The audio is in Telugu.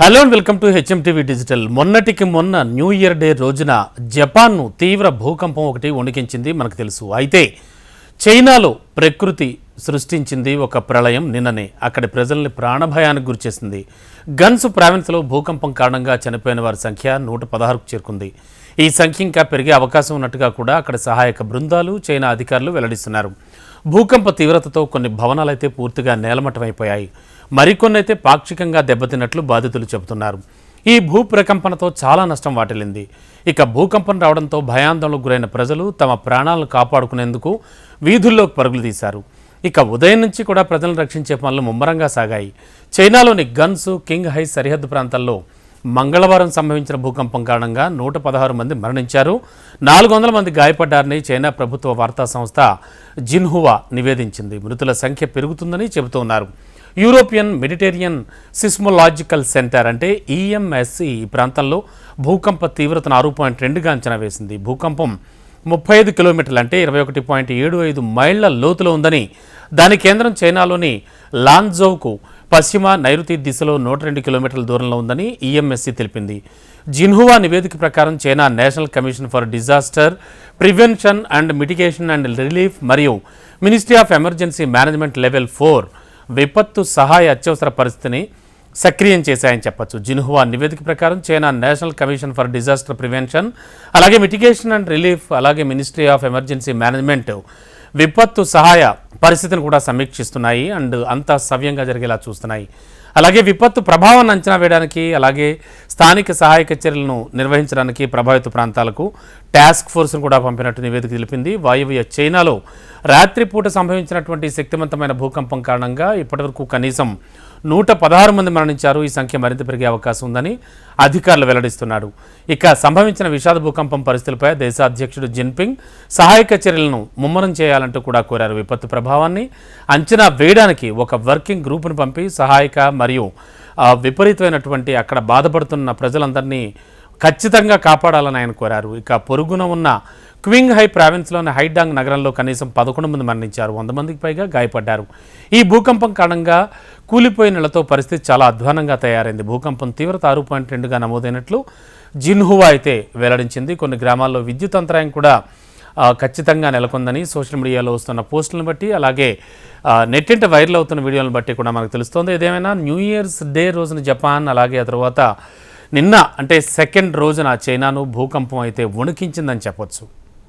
Hello and welcome to HMTV digital. మొన్నటికి మొన్న న్యూ ఇయర్ డే రోజున జపాన్ను తీవ్ర భూకంపం ఒకటి వణికించింది మనకు తెలుసు. అయితే చైనాలో ప్రకృతి సృష్టించింది ఒక ప్రళయం నిన్ననే. అక్కడి ప్రజల్ని ప్రాణభయానికి గురిచేసింది. గన్స్ ప్రావిన్స్లో భూకంపం కారణంగా చనిపోయిన వారి సంఖ్య 116కు చేరుకుంది. ఈ సంఖ్య ఇంకా పెరిగే అవకాశం ఉన్నట్టుగా కూడా అక్కడ సహాయక బృందాలు, చైనా అధికారులు వెల్లడిస్తున్నారు. భూకంప తీవ్రతతో కొన్ని భవనాలైతే పూర్తిగా నేలమట్టమైపోయాయి. మరికొన్ని అయితే పాక్షికంగా దెబ్బతిన్నట్లు బాధితులు చెబుతున్నారు. ఈ భూప్రకంపనతో చాలా నష్టం వాటిల్లింది. ఇక భూకంపం రావడంతో భయాందోళనకు గురైన ప్రజలు తమ ప్రాణాలను కాపాడుకునేందుకు వీధుల్లోకి పరుగులు తీశారు. ఇక ఉదయం నుంచి కూడా ప్రజలను రక్షించే పనులు ముమ్మరంగా సాగాయి. చైనాలోని గన్స్, కింగ్ హై సరిహద్దు ప్రాంతాల్లో మంగళవారం సంభవించిన భూకంపం కారణంగా 116 మంది మరణించారు, 400 మంది గాయపడ్డారని చైనా ప్రభుత్వ వార్తా సంస్థ జిన్హువా నివేదించింది. మృతుల సంఖ్య పెరుగుతుందని చెబుతున్నారు. యూరోపియన్ మెడిటేరియన్ సిస్మోలాజికల్ సెంటర్ అంటే ఈఎంఎస్సి ఈ ప్రాంతంలో భూకంప తీవ్రతను 6.2గా అంచనా వేసింది. భూకంపం 35 కిలోమీటర్లు అంటే 21.75 మైళ్ల లోతులో ఉందని, దాని కేంద్రం చైనాలోని లాన్జౌకు పశ్చిమ నైరుతి దిశలో 102 కిలోమీటర్ల దూరంలో ఉందని ఈఎంఎస్సి తెలిపింది. జిన్హువా నివేదిక ప్రకారం China National Commission for Disaster Prevention and Mitigation and Relief మరియు Ministry of Emergency Management level 4 విపత్తు సహాయ అత్యవసర పరిస్థితిని సక్రియం చేశాయని చెప్పొచ్చు. జిన్హువా నివేదిక ప్రకారం China National Commission for Disaster prevention, అలాగే మిటిగేషన్ అండ్ రిలీఫ్, అలాగే మినిస్ట్రీ ఆఫ్ ఎమర్జెన్సీ మేనేజ్మెంట్ విపత్తు సహాయ పరిస్థితిని కూడా సమీక్షిస్తున్నాయి అండ్ అంతా సవ్యంగా జరిగేలా చూస్తున్నాయి. అలాగే విపత్తు ప్రభావాన్ని అంచనా వేయడానికి, అలాగే స్థానిక సహాయక చర్యలను నిర్వహించడానికి ప్రభావిత ప్రాంతాలకు టాస్క్ ఫోర్స్ను కూడా పంపినట్టు నివేదిక తెలిపింది. వాయువ్య చైనాలో రాత్రిపూట సంభవించినటువంటి శక్తివంతమైన భూకంపం కారణంగా ఇప్పటివరకు కనీసం 116 మంది మరణించారు. ఈ సంఖ్య మరింత పెరిగే అవకాశం ఉందని అధికారులు వెల్లడిస్తున్నారు. ఇక సంభవించిన విషాద భూకంపం పరిస్థితులపై దేశ అధ్యక్షుడు జిన్పింగ్ సహాయక చర్యలను ముమ్మరం చేయాలంటూ కూడా కోరారు. విపత్తు ప్రభావాన్ని అంచనా వేయడానికి ఒక వర్కింగ్ గ్రూపును పంపి సహాయక మరియు విపరీతమైనటువంటి అక్కడ బాధపడుతున్న ప్రజలందరినీ ఖచ్చితంగా కాపాడాలని ఆయన కోరారు. ఇక పొరుగున ఉన్న క్వింగ్ హై ప్రావిన్స్లోని హైడాంగ్ నగరంలో కనీసం 11 మంది మరణించారు, 100 మందికి పైగా గాయపడ్డారు. ఈ భూకంపం కారణంగా కూలిపోయిన ఇళ్లతో పరిస్థితి చాలా అధ్వానంగా తయారైంది. భూకంపం తీవ్రత 6.2గా నమోదైనట్లు జిన్హువా అయితే వెల్లడించింది. కొన్ని గ్రామాల్లో విద్యుత్ అంతరాయం కూడా ఖచ్చితంగా నెలకొందని సోషల్ మీడియాలో వస్తున్న పోస్టులను బట్టి, అలాగే నెట్టింట వైరల్ అవుతున్న వీడియోలను బట్టి కూడా మనకు తెలుస్తోంది. ఏదేమైనా న్యూ ఇయర్స్ డే రోజున జపాన్, అలాగే ఆ తర్వాత నిన్న అంటే సెకండ్ రోజున చైనాను భూకంపం అయితే వణికించిందని చెప్పొచ్చు.